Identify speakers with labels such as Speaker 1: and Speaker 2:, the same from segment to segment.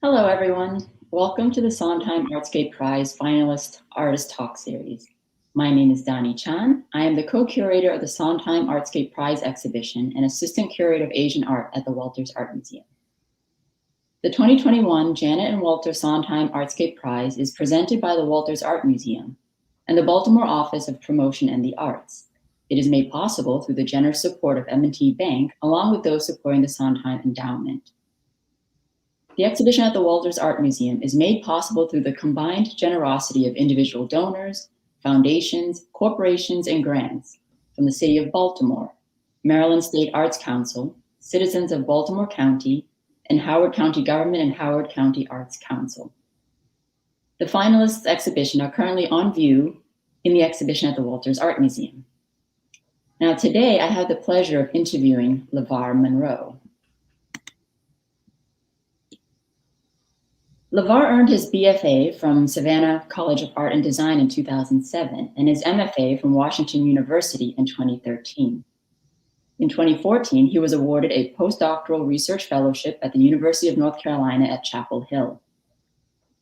Speaker 1: Hello, everyone. Welcome to the Sondheim Artscape Prize Finalist Artist Talk Series. My name is Dany Chan. I am the co-curator of the Sondheim Artscape Prize exhibition and assistant curator of Asian art at the Walters Art Museum. The 2021 Janet and Walter Sondheim Artscape Prize is presented by the Walters Art Museum and the Baltimore Office of Promotion and the Arts. It is made possible through the generous support of M&T Bank, along with those supporting the Sondheim Endowment. The exhibition at the Walters Art Museum is made possible through the combined generosity of individual donors, foundations, corporations, and grants from the City of Baltimore, Maryland State Arts Council, citizens of Baltimore County, and Howard County Government and Howard County Arts Council. The finalists' exhibition are currently on view in the exhibition at the Walters Art Museum. Now today I have the pleasure of interviewing Levar Monroe. Levar earned his BFA from Savannah College of Art and Design in 2007 and his MFA from Washington University in 2013. In 2014, he was awarded a postdoctoral research fellowship at the University of North Carolina at Chapel Hill.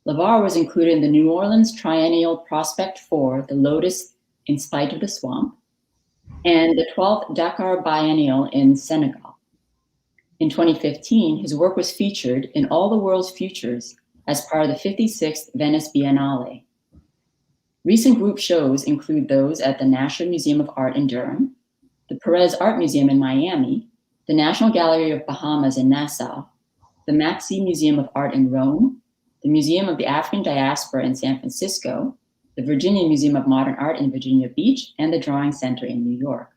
Speaker 1: Levar was included in the New Orleans Triennial Prospect for The Lotus in Spite of the Swamp and the 12th Dakar Biennial in Senegal. In 2015, his work was featured in All the World's Futures as part of the 56th Venice Biennale. Recent group shows include those at the National Museum of Art in Durham, the Perez Art Museum in Miami, the National Gallery of Bahamas in Nassau, the Maxi Museum of Art in Rome, the Museum of the African Diaspora in San Francisco, the Virginia Museum of Modern Art in Virginia Beach, and the Drawing Center in New York.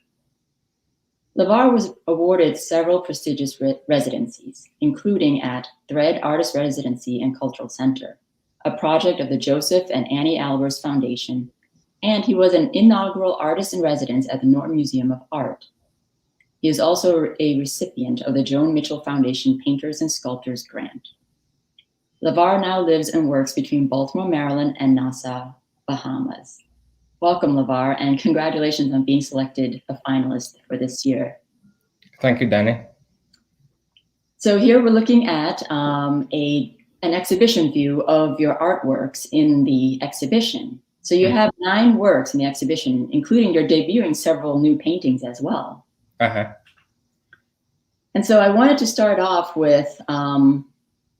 Speaker 1: Levar was awarded several prestigious residencies, including at Thread Artist Residency and Cultural Center, a project of the Joseph and Annie Albers Foundation, and he was an inaugural artist in residence at the Norton Museum of Art. He is also a recipient of the Joan Mitchell Foundation Painters and Sculptors Grant. Levar now lives and works between Baltimore, Maryland, and Nassau, Bahamas. Welcome, Levar, and congratulations on being selected a finalist for this year.
Speaker 2: Thank you, Dany.
Speaker 1: So here we're looking at an exhibition view of your artworks in the exhibition. So you have 9 works in the exhibition, including you're debuting several new paintings as well.
Speaker 2: Uh-huh.
Speaker 1: And so I wanted to start off with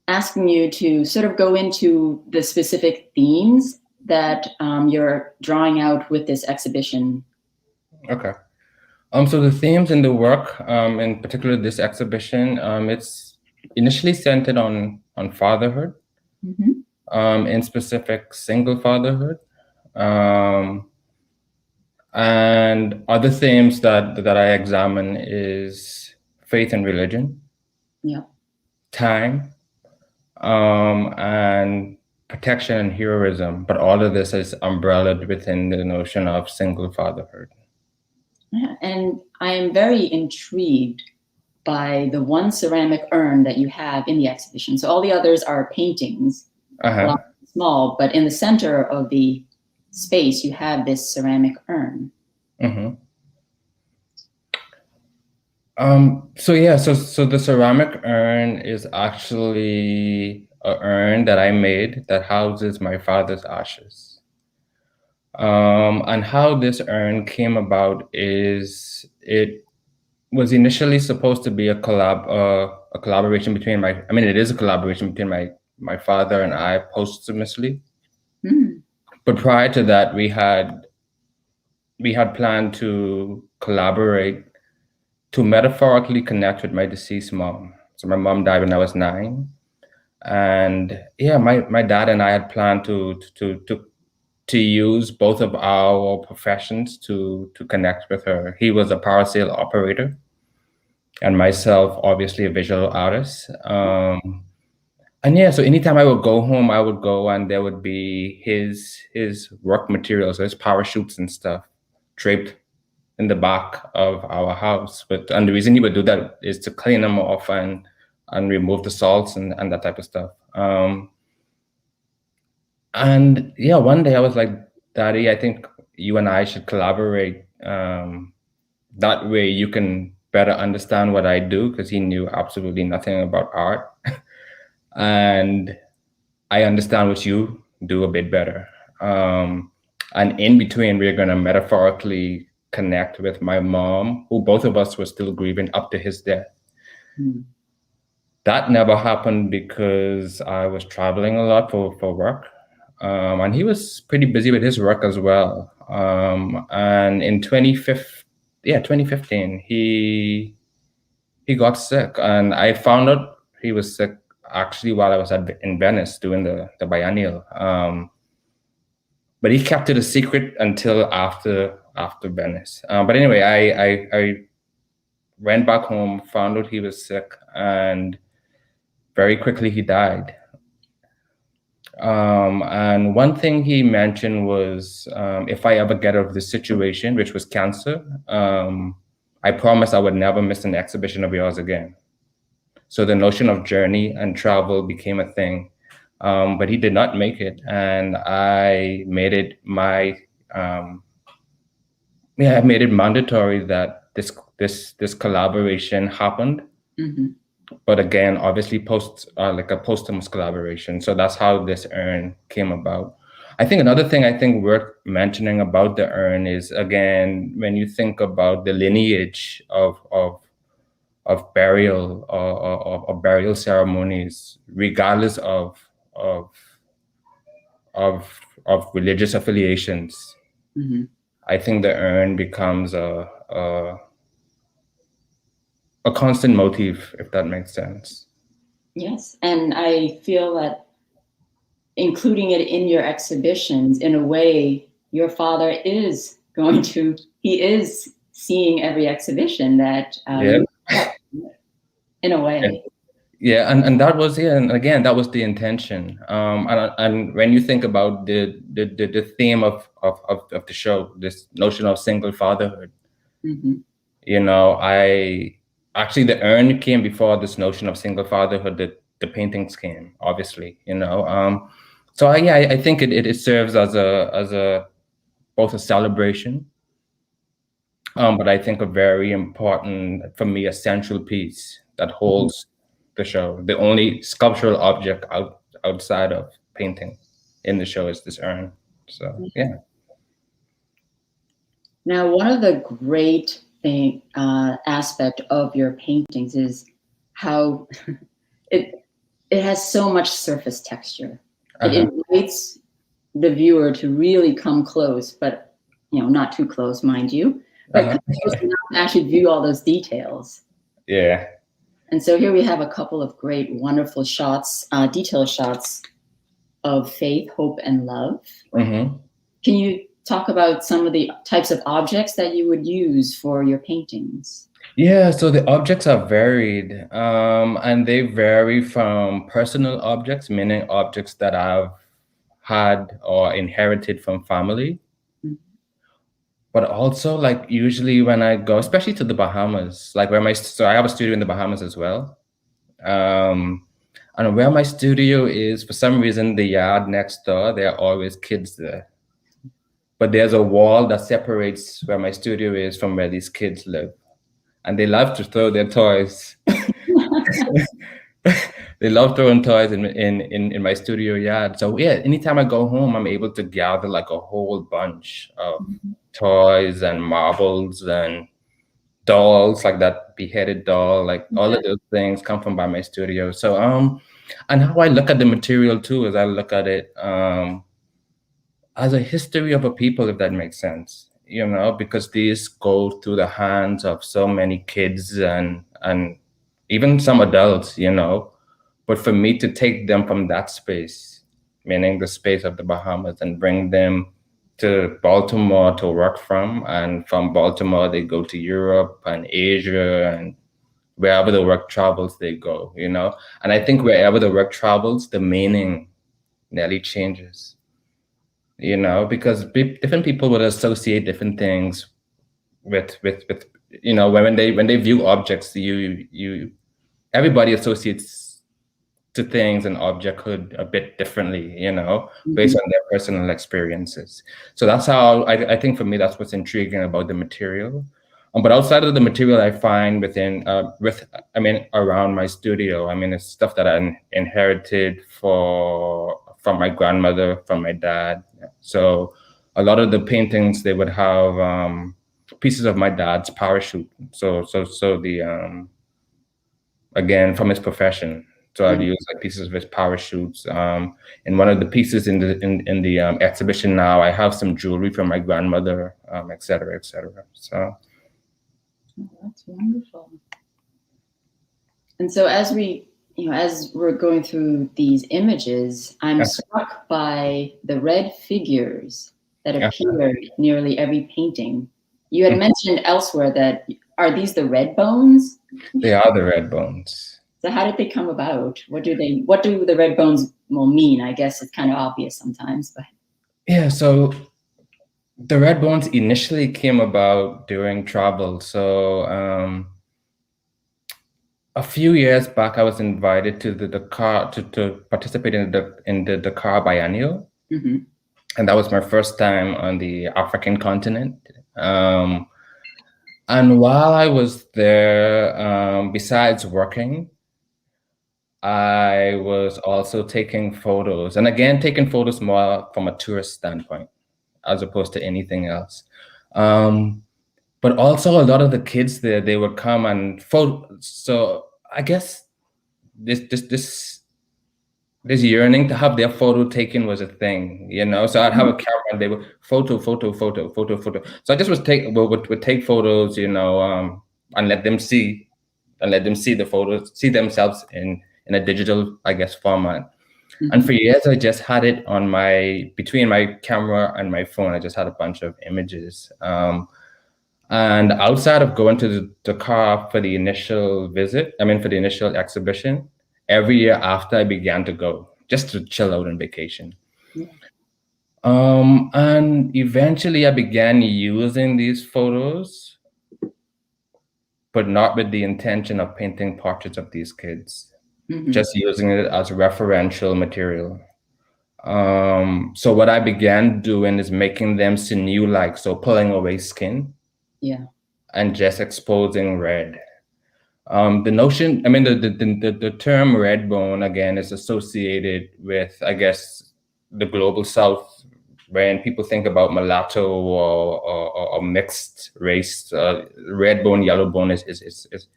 Speaker 1: asking you to sort of go into the specific themes that you're drawing out with this exhibition.
Speaker 2: Okay. So the themes in the work, in particular this exhibition, it's initially centered on fatherhood, in specific single fatherhood, and other themes that I examine is faith and religion, time, and protection and heroism, but all of this is umbrellaed within the notion of single fatherhood.
Speaker 1: Yeah, and I am very intrigued by the one ceramic urn that you have in the exhibition. So all the others are paintings, small, but in the center of the space, you have this ceramic urn.
Speaker 2: So the ceramic urn is actually an urn that I made that houses my father's ashes. And how this urn came about is it was initially supposed to be a collaboration between it is a collaboration between my father and I posthumously. But prior to that, we had planned to collaborate to metaphorically connect with my deceased mom. So my mom died when I was 9. And yeah, my dad and I had planned to use both of our professions to connect with her. He was a parasail operator, and myself, obviously, a visual artist. And yeah, so anytime I would go home, I would go and there would be his work materials, his parachutes and stuff, draped in the back of our house. And the reason he would do that is to clean them off and remove the salts and that type of stuff. And yeah, one day I was like, Daddy, I think you and I should collaborate. That way you can better understand what I do, because he knew absolutely nothing about art. and I understand what you do a bit better. And in between, we're going to metaphorically connect with my mom, who both of us were still grieving up to his death.
Speaker 1: Mm.
Speaker 2: That never happened because I was traveling a lot for work. And he was pretty busy with his work as well. And in 2015, he got sick, and I found out he was sick actually while I was in Venice doing the biennial. But he kept it a secret until after Venice. But anyway, I went back home, found out he was sick, and very quickly he died. And one thing he mentioned was, if I ever get out of this situation, which was cancer, I promised I would never miss an exhibition of yours again. So the notion of journey and travel became a thing. But he did not make it, and I made it I made it mandatory that this collaboration happened.
Speaker 1: Mm-hmm.
Speaker 2: But again, obviously like a posthumous collaboration. So that's how this urn came about. I think another thing I think worth mentioning about the urn is, again, when you think about the lineage of burial or burial ceremonies, regardless of religious affiliations,
Speaker 1: Mm-hmm.
Speaker 2: I think the urn becomes a constant motif, if that makes sense.
Speaker 1: Yes, and I feel that including it in your exhibitions, in a way, your father is he is seeing every exhibition that in a way.
Speaker 2: Yeah, and that was and again, that was the intention. And when you think about the theme of the show, this notion of single fatherhood,
Speaker 1: mm-hmm.
Speaker 2: Actually the urn came before this notion of single fatherhood. The paintings came, obviously, So I think it serves as a both a celebration, but I think a very important, for me, a central piece that holds the show. The only sculptural object outside of painting in the show is this urn. So yeah.
Speaker 1: Now, one of the great aspect of your paintings is how it has so much surface texture. It invites the viewer to really come close, but not too close, mind you, but come close enough to actually view all those details.
Speaker 2: Yeah.
Speaker 1: And so here we have a couple of great, wonderful shots, detailed shots of faith, hope, and love.
Speaker 2: Mm-hmm.
Speaker 1: Can you talk about some of the types of objects that you would use for your paintings?
Speaker 2: Yeah, so the objects are varied, and they vary from personal objects, meaning objects that I've had or inherited from family, but also like usually when I go, especially to the Bahamas, like so I have a studio in the Bahamas as well. And where my studio is, for some reason, the yard next door, there are always kids there. But there's a wall that separates where my studio is from where these kids live. And they love to throw their toys. They love throwing toys in my studio yard. So yeah, anytime I go home, I'm able to gather like a whole bunch of toys and marbles and dolls, like that beheaded doll, like all of those things come from by my studio. So and how I look at the material too is I look at it as a history of a people, if that makes sense, because these go through the hands of so many kids and even some adults, but for me to take them from that space, meaning the space of the Bahamas, and bring them to Baltimore to work from, and from Baltimore they go to Europe and Asia, and wherever the work travels they go, and I think wherever the work travels, the meaning nearly changes, because different people would associate different things with when they view objects, everybody associates to things and objecthood a bit differently, based on their personal experiences. So that's how I think for me, that's what's intriguing about the material. But outside of the material I find around my studio, it's stuff that I inherited from my grandmother, from my dad. So a lot of the paintings, they would have pieces of my dad's parachute. So the again, from his profession. So I'd use like pieces of his parachutes. In one of the pieces in the exhibition now, I have some jewelry from my grandmother, et cetera, et cetera. So.
Speaker 1: Oh, that's wonderful. And so as we're going through these images, I'm struck by the red figures that appear nearly every painting. You had mentioned elsewhere that, are these the red bones?
Speaker 2: They are the red bones.
Speaker 1: So how did they come about? What do the red bones mean? I guess it's kind of obvious sometimes, but.
Speaker 2: Yeah, so the red bones initially came about during travel. So a few years back, I was invited to the Dakar to participate in the Dakar Biennial, and that was my first time on the African continent. And while I was there, besides working, I was also taking photos, and again, taking photos more from a tourist standpoint, as opposed to anything else. But also a lot of the kids there, they would come and photo. So I guess this yearning to have their photo taken was a thing, So I'd have a camera and they would photo. So I just would take photos, and let them see the photos, see themselves in a digital, I guess, format. And for years, I just had it between my camera and my phone, I just had a bunch of images. And outside of going to the Dakar for the initial visit, for the initial exhibition, every year after I began to go, just to chill out on vacation.
Speaker 1: Yeah.
Speaker 2: And eventually I began using these photos, but not with the intention of painting portraits of these kids, just using it as referential material. So what I began doing is making them sinew-like, so pulling away skin.
Speaker 1: Yeah.
Speaker 2: And just exposing red. The notion, the term red bone, again, is associated with, I guess, the global South, when people think about mulatto or mixed race. Red bone, yellow bone is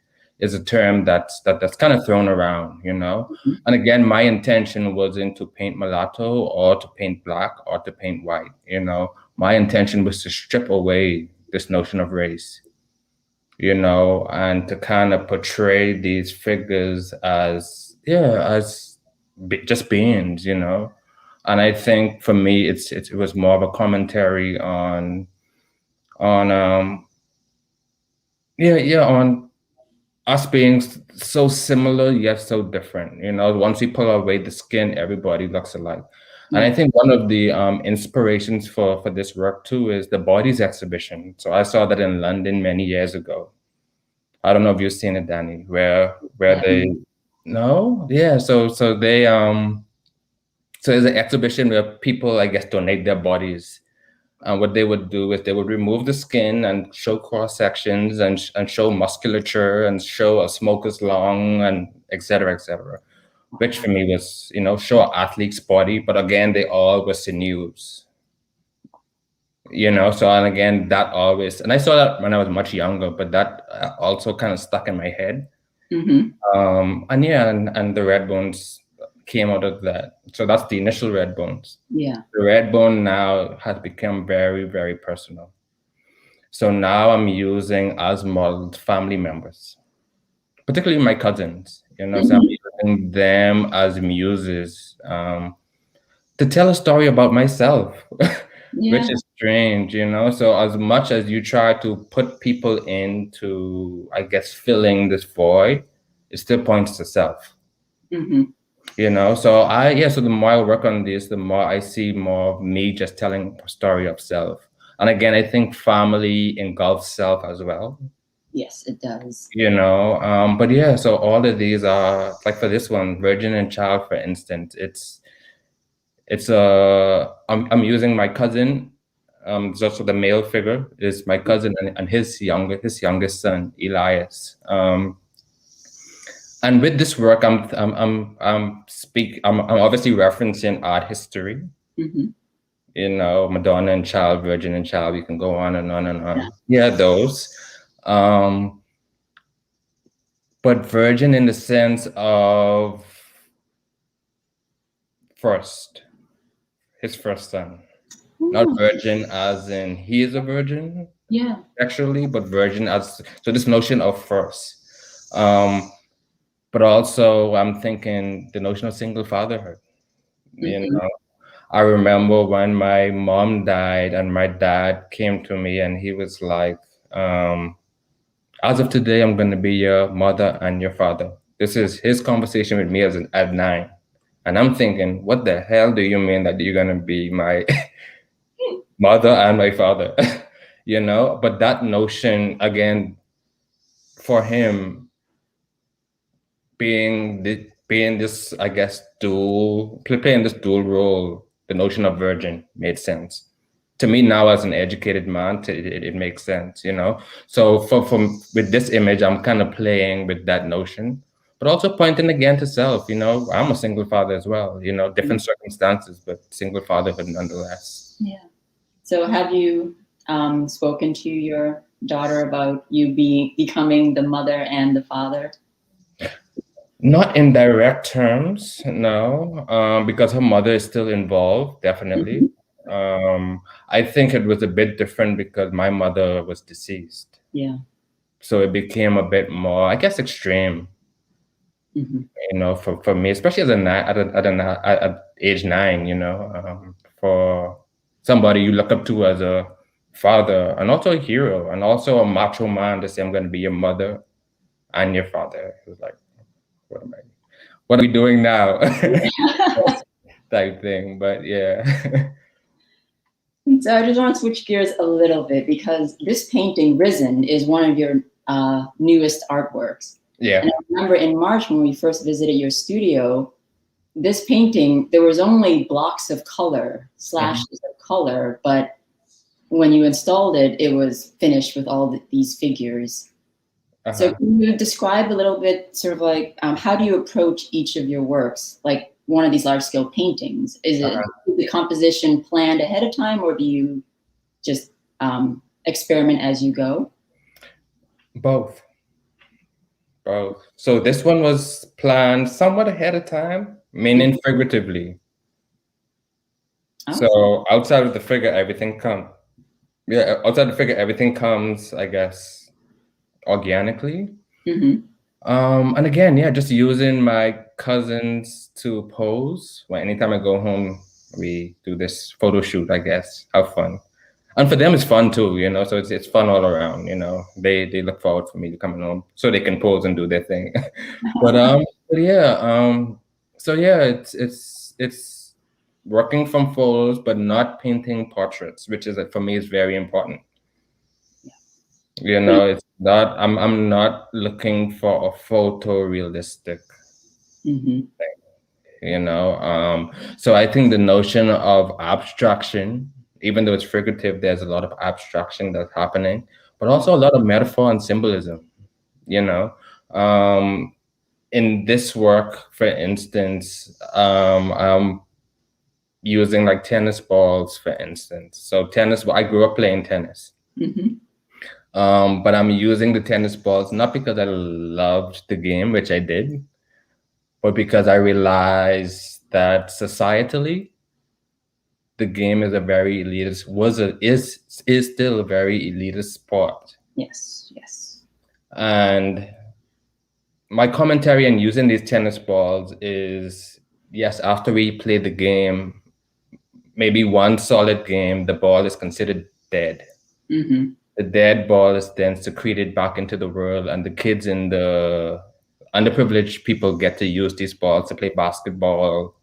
Speaker 2: a term that's kind of thrown around, And again, my intention wasn't to paint mulatto or to paint black or to paint white, My intention was to strip away this notion of race, and to kind of portray these figures as just beings, And I think for me, it was more of a commentary on us being so similar yet so different. Once we pull away the skin, everybody looks alike. And I think one of the inspirations for this work too is the Bodies exhibition. So I saw that in London many years ago. I don't know if you've seen it, Dany, where they no, yeah. So they so there's an exhibition where people, I guess, donate their bodies. And what they would do is they would remove the skin and show cross sections and show musculature and show a smoker's lung and et cetera, which for me was, show an athlete's body. But again, they all were sinews, So, and again, that always, and I saw that when I was much younger, but that also kind of stuck in my head. And the red bones came out of that. So that's the initial red bones.
Speaker 1: Yeah.
Speaker 2: The red bone now has become very, very personal. So now I'm using as modeled family members, particularly my cousins, So I'm using them as muses to tell a story about myself, which is strange, So as much as you try to put people into, I guess, filling this void, it still points to self. So the more I work on this, the more I see more of me just telling a story of self. And again, I think family engulfs self as well.
Speaker 1: Yes, it does.
Speaker 2: But yeah, so all of these are, like for this one, Virgin and Child, for instance, I'm using my cousin So the male figure is my cousin and his youngest son, Elias. And with this work, I'm obviously referencing art history. You know, Madonna and Child, Virgin and Child. You can go on and on and on. Yeah, those. But virgin in the sense of his first son. Not virgin as in he is a virgin, actually, but virgin as so this notion of first. But also I'm thinking the notion of single fatherhood. You know, I remember when my mom died and my dad came to me and he was like, as of today, I'm going to be your mother and your father. This is his conversation with me at 9. And I'm thinking, what the hell do you mean that you're going to be my mother and my father? You know, but that notion, again, for him, being this, I guess, playing this dual role, the notion of virgin made sense. To me now as an educated man, it makes sense, you know? So with this image, I'm kind of playing with that notion, but also pointing again to self, you know, I'm a single father as well, you know, different circumstances, but single fatherhood nonetheless.
Speaker 1: Yeah. So have you spoken to your daughter about you becoming the mother and the father?
Speaker 2: Not in direct terms, no, because her mother is still involved, definitely. I think it was a bit different because my mother was deceased.
Speaker 1: Yeah.
Speaker 2: So it became a bit more, I guess, extreme. You know, for me, especially at age 9, you know, for somebody you look up to as a father and also a hero and also a macho man to say, I'm going to be your mother and your father. It was like, what are we doing now? Type thing, but yeah.
Speaker 1: So I just want to switch gears a little bit because this painting, Risen, is one of your newest artworks.
Speaker 2: Yeah.
Speaker 1: And I remember in March when we first visited your studio, this painting, there was only blocks of color, slashes of color, but when you installed it, it was finished with all these figures. So can you describe a little bit sort of like, how do you approach each of your works? Like one of these large scale paintings, is it the composition planned ahead of time or do you just experiment as you go?
Speaker 2: Both. So this one was planned somewhat ahead of time, meaning figuratively. So outside of the figure, everything comes. Yeah, outside the figure, everything comes, I guess, organically. And again, yeah, just using my cousins to pose. Anytime I go home, we do this photo shoot, I guess. Have fun. And for them, it's fun too, you know. So it's fun all around, you know. They look forward for me to coming home so they can pose and do their thing. but yeah, so yeah, it's working from photos, but not painting portraits, which is for me is very important. You know, it's not. I'm not looking for a photorealistic thing. You know, so I think the notion of abstraction, even though it's figurative, there's a lot of abstraction that's happening, but also a lot of metaphor and symbolism. You know, in this work, for instance, I'm using like tennis balls, for instance. So I grew up playing tennis. But I'm using the tennis balls not because I loved the game, which I did, but because I realized that societally, the game is a very elitist, is still a very elitist sport.
Speaker 1: Yes.
Speaker 2: And my commentary on using these tennis balls is, yes, after we play the game, maybe one solid game, the ball is considered dead. The dead ball is then secreted back into the world, and the kids in the underprivileged people get to use these balls to play basketball,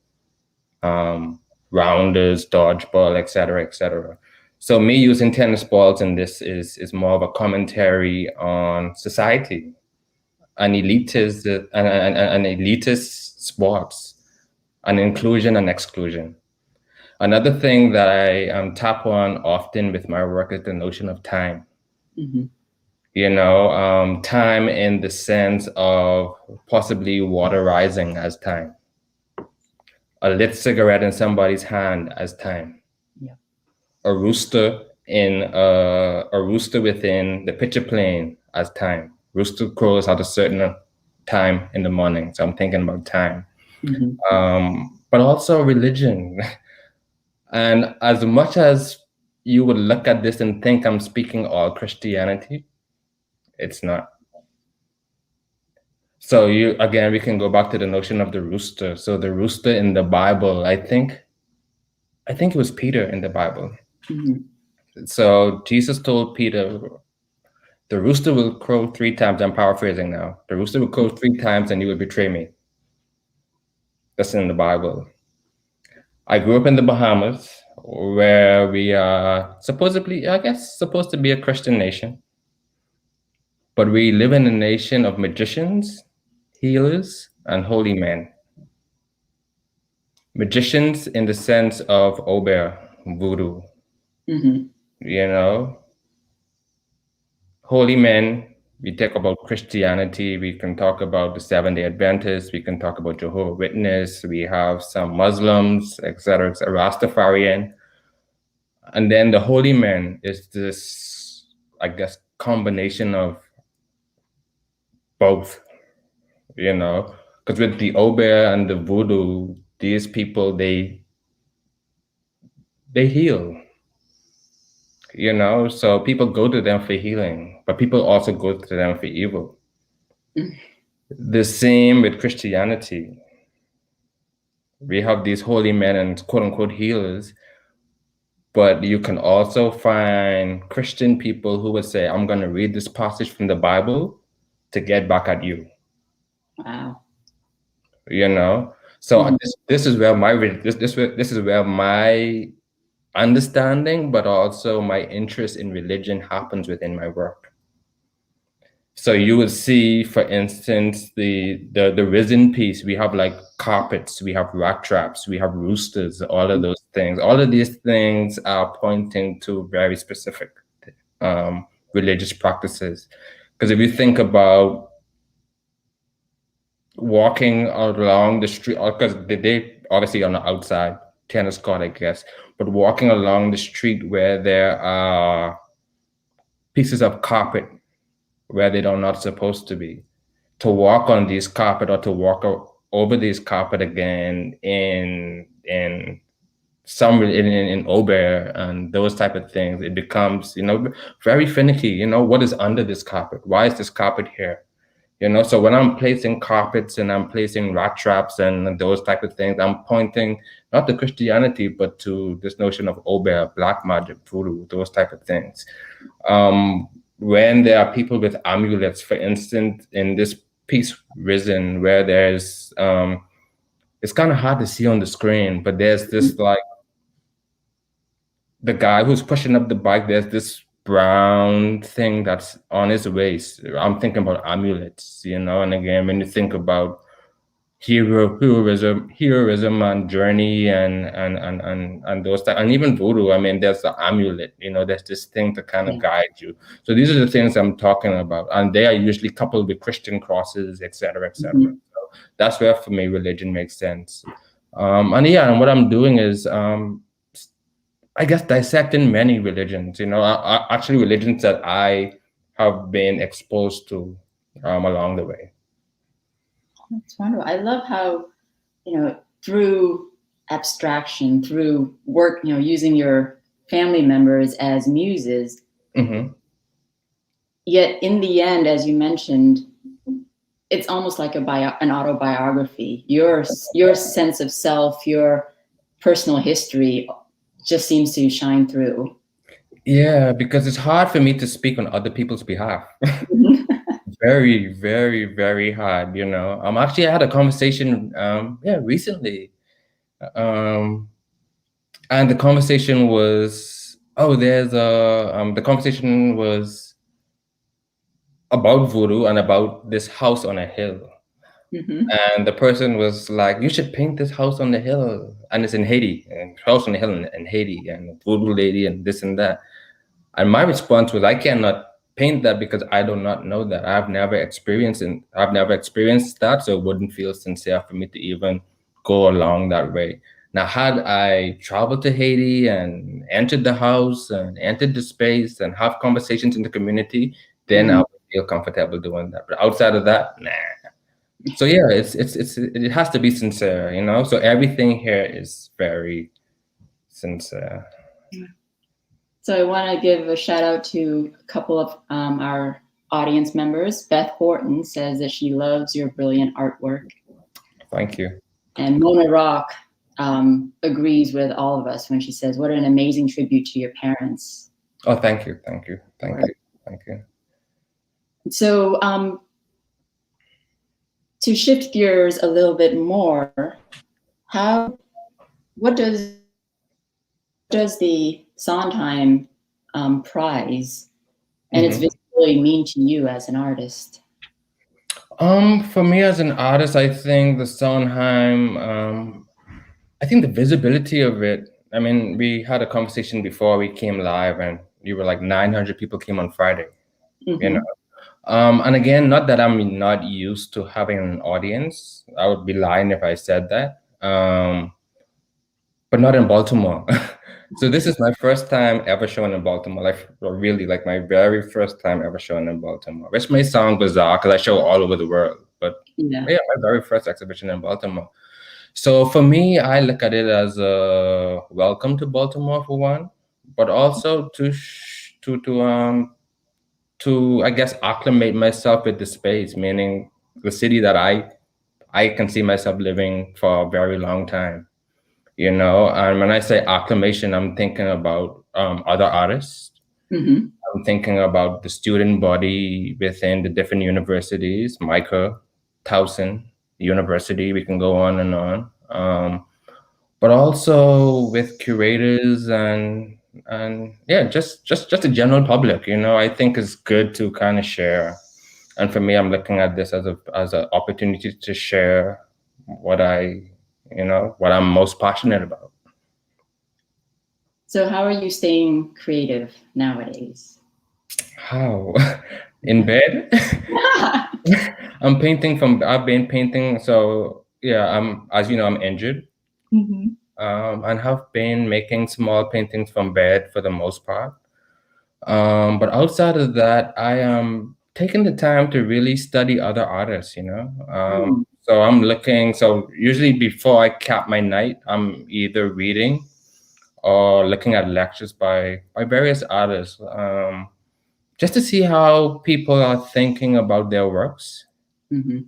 Speaker 2: rounders, dodgeball, etc., etc. So me using tennis balls in this is more of a commentary on society, an elitist sports, an inclusion and exclusion. Another thing that I tap on often with my work is the notion of time. Time in the sense of possibly water rising as time, a lit cigarette in somebody's hand as time, a rooster within the picture plane as time. Rooster crows at a certain time in the morning, so I'm thinking about time. But also religion. And as much as you would look at this and think I'm speaking all Christianity, it's not. So we can go back to the notion of the rooster. So the rooster in the Bible, I think it was Peter in the Bible. So Jesus told Peter, the rooster will crow 3 times. I'm paraphrasing now. The rooster will crow 3 times and you will betray me. That's in the Bible. I grew up in the Bahamas, where we are supposed to be a Christian nation. But we live in a nation of magicians, healers, and holy men. Magicians in the sense of Obeah, voodoo. Holy men, we talk about Christianity, we can talk about the Seventh-day Adventists, we can talk about Jehovah's Witness, we have some Muslims, etc., Rastafarian. And then the holy men is this, I guess, combination of both, because with the Obeah and the voodoo, these people, they heal. So people go to them for healing, but people also go to them for evil. The same with Christianity. We have these holy men and quote unquote healers, but you can also find Christian people who would say, I'm going to read this passage from the Bible to get back at you.
Speaker 1: Wow.
Speaker 2: So this is where my understanding, but also my interest in religion happens within my work. So you would see, for instance, the resin piece, we have like carpets, we have rat traps, we have roosters, all of those things. All of these things are pointing to very specific religious practices. Because if you think about walking along the street, because they obviously on the outside, tennis court, I guess, but walking along the street where there are pieces of carpet where they are not supposed to be, to walk on these carpet or to walk over these carpet again in Obeah and those type of things, it becomes, very finicky. What is under this carpet? Why is this carpet here? So when I'm placing carpets and I'm placing rat traps and those type of things, I'm pointing not to Christianity, but to this notion of Obeah, black magic, voodoo, those type of things. When there are people with amulets, for instance, in this piece Risen, where there's, it's kind of hard to see on the screen, but there's this like, the guy who's pushing up the bike, there's this brown thing that's on his waist. I'm thinking about amulets, and again, when you think about heroism and journey and those type, and even voodoo, I mean, there's the amulet, there's this thing to kind of guide you. So these are the things I'm talking about, and they are usually coupled with Christian crosses, etc., etc. So that's where for me religion makes sense. And what I'm doing is I guess dissecting many religions, actually religions that I have been exposed to along the way.
Speaker 1: That's wonderful. I love how, through abstraction, through work, using your family members as muses, yet in the end, as you mentioned, it's almost like an autobiography. Your sense of self, your personal history just seems to shine through.
Speaker 2: Yeah, because it's hard for me to speak on other people's behalf. Very, very, very hard, Actually, I had a conversation, recently. And the conversation was, the conversation was about voodoo and about this house on a hill. And the person was like, "You should paint this house on the hill," and it's in Haiti, and house on the hill in Haiti, and voodoo lady, and this and that. And my response was, "I cannot paint that because I do not know that. I've never experienced that, so it wouldn't feel sincere for me to even go along that way." Now, had I traveled to Haiti and entered the house and entered the space and have conversations in the community, then I would feel comfortable doing that. But outside of that, nah. So yeah, it has to be sincere, you know. So everything here is very sincere.
Speaker 1: So I want to give a shout out to a couple of our audience members. Beth Horton says that she loves your brilliant artwork.
Speaker 2: Thank you.
Speaker 1: And Mona Rock agrees with all of us when she says, "What an amazing tribute to your parents."
Speaker 2: Oh, thank you, thank you, thank you, thank you.
Speaker 1: So to shift gears a little bit more, what does the Sondheim Prize and its visibility mean to you as an artist?
Speaker 2: For me as an artist, I think the Sondheim, I think the visibility of it. I mean, we had a conversation before we came live, and you were like 900 people came on Friday, you know. And again, not that I'm not used to having an audience. I would be lying if I said that. But not in Baltimore. So this is my first time ever showing in Baltimore, like really like my very first time ever showing in Baltimore, which may sound bizarre because I show all over the world, but yeah, my very first exhibition in Baltimore. So for me, I look at it as a welcome to Baltimore for one, but also to I guess acclimate myself with the space, meaning the city that I can see myself living for a very long time. You know, and when I say acclimation, I'm thinking about other artists. I'm thinking about the student body within the different universities, Micah, Towson University, we can go on and on. But also with curators and yeah, just the general public, you know, I think it's good to kind of share. And for me, I'm looking at this as an opportunity to share what what I'm most passionate about.
Speaker 1: So how are you staying creative nowadays?
Speaker 2: How? In bed? I've been painting. So yeah, as you know, I'm injured. And have been making small paintings from bed for the most part. But outside of that, I am taking the time to really study other artists, you know. So I'm looking, so usually before I cap my night, I'm either reading or looking at lectures by various artists, just to see how people are thinking about their works,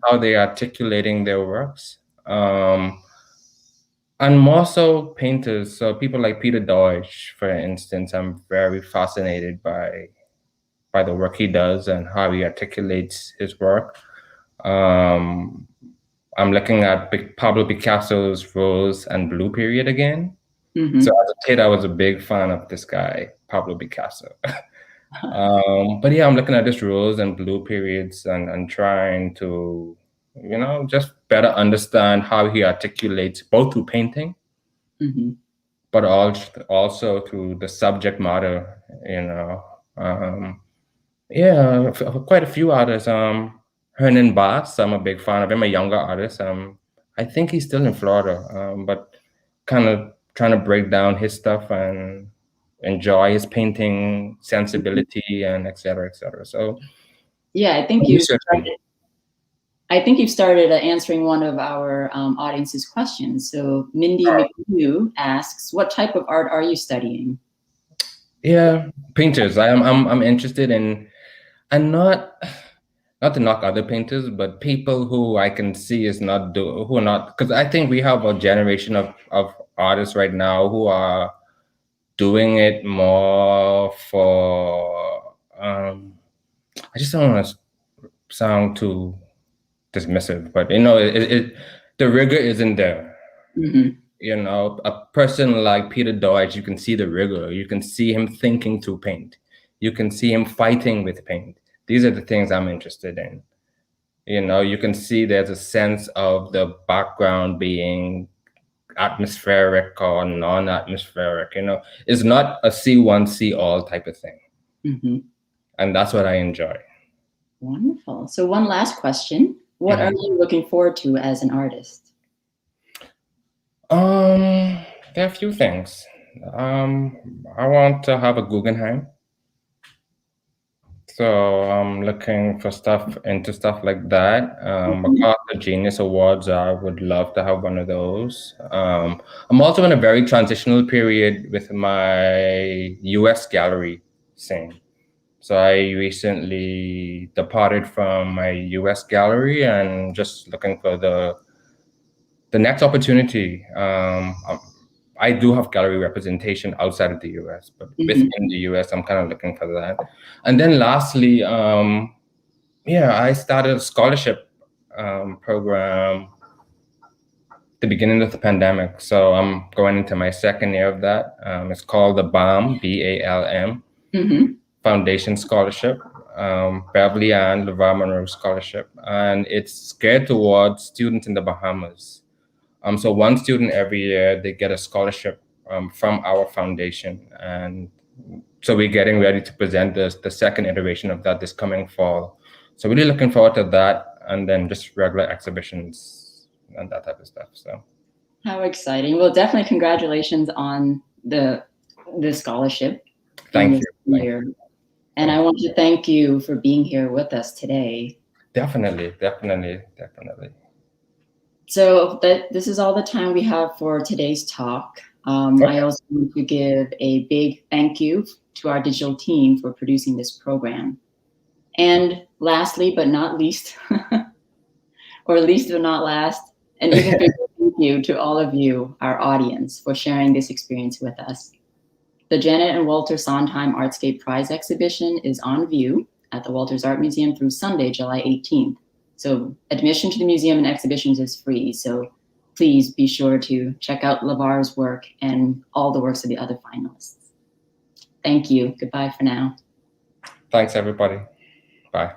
Speaker 2: how they're articulating their works, and more so painters. So people like Peter Deutsch, for instance, I'm very fascinated by the work he does and how he articulates his work. I'm looking at Pablo Picasso's Rose and Blue period again. So as a kid, I was a big fan of this guy, Pablo Picasso. But yeah, I'm looking at this Rose and Blue periods and trying to, you know, just better understand how he articulates both through painting, but also through the subject matter, you know. Yeah, quite a few artists. Hernan Bass, I'm a big fan of him, a younger artist. I think he's still in Florida, but kind of trying to break down his stuff and enjoy his painting sensibility and et cetera, et cetera. So
Speaker 1: yeah, I think you've started answering one of our audience's questions. So Mindy McHugh asks, what type of art are you studying?
Speaker 2: Yeah, painters. I'm interested in, and not to knock other painters, but people who I can see who are not, because I think we have a generation of artists right now who are doing it more for, I just don't want to sound too dismissive, but you know, the rigor isn't there. You know, a person like Peter Deutsch, you can see the rigor. You can see him thinking through paint. You can see him fighting with paint. These are the things I'm interested in. You can see there's a sense of the background being atmospheric or non-atmospheric. It's not a see one, see all type of thing.
Speaker 1: Mm-hmm.
Speaker 2: And that's what I enjoy.
Speaker 1: Wonderful. So one last question. What are you looking forward to as an artist?
Speaker 2: There are a few things. I want to have a Guggenheim. So I'm looking for stuff like that. MacArthur Genius Awards, I would love to have one of those. I'm also in a very transitional period with my US gallery scene. So I recently departed from my US gallery and just looking for the next opportunity. I do have gallery representation outside of the US, but within the US, I'm kind of looking for that. And then lastly, I started a scholarship program at the beginning of the pandemic. So I'm going into my second year of that. It's called the BALM, BALM, Foundation Scholarship, Beverly and Levar Monroe Scholarship. And it's geared towards students in the Bahamas. So one student every year, they get a scholarship from our foundation. And so we're getting ready to present the second iteration of that this coming fall. So really looking forward to that, and then just regular exhibitions and that type of stuff. So
Speaker 1: how exciting. Well, definitely congratulations on the scholarship.
Speaker 2: Thank you.
Speaker 1: And I want to thank you for being here with us today.
Speaker 2: Definitely.
Speaker 1: So this is all the time we have for today's talk. I also want to give a big thank you to our digital team for producing this program. And lastly, but not least, or least but not last, an even bigger thank you to all of you, our audience, for sharing this experience with us. The Janet and Walter Sondheim Artscape Prize exhibition is on view at the Walters Art Museum through Sunday, July 18th. So admission to the museum and exhibitions is free. So please be sure to check out Lavar's work and all the works of the other finalists. Thank you. Goodbye for now.
Speaker 2: Thanks, everybody. Bye.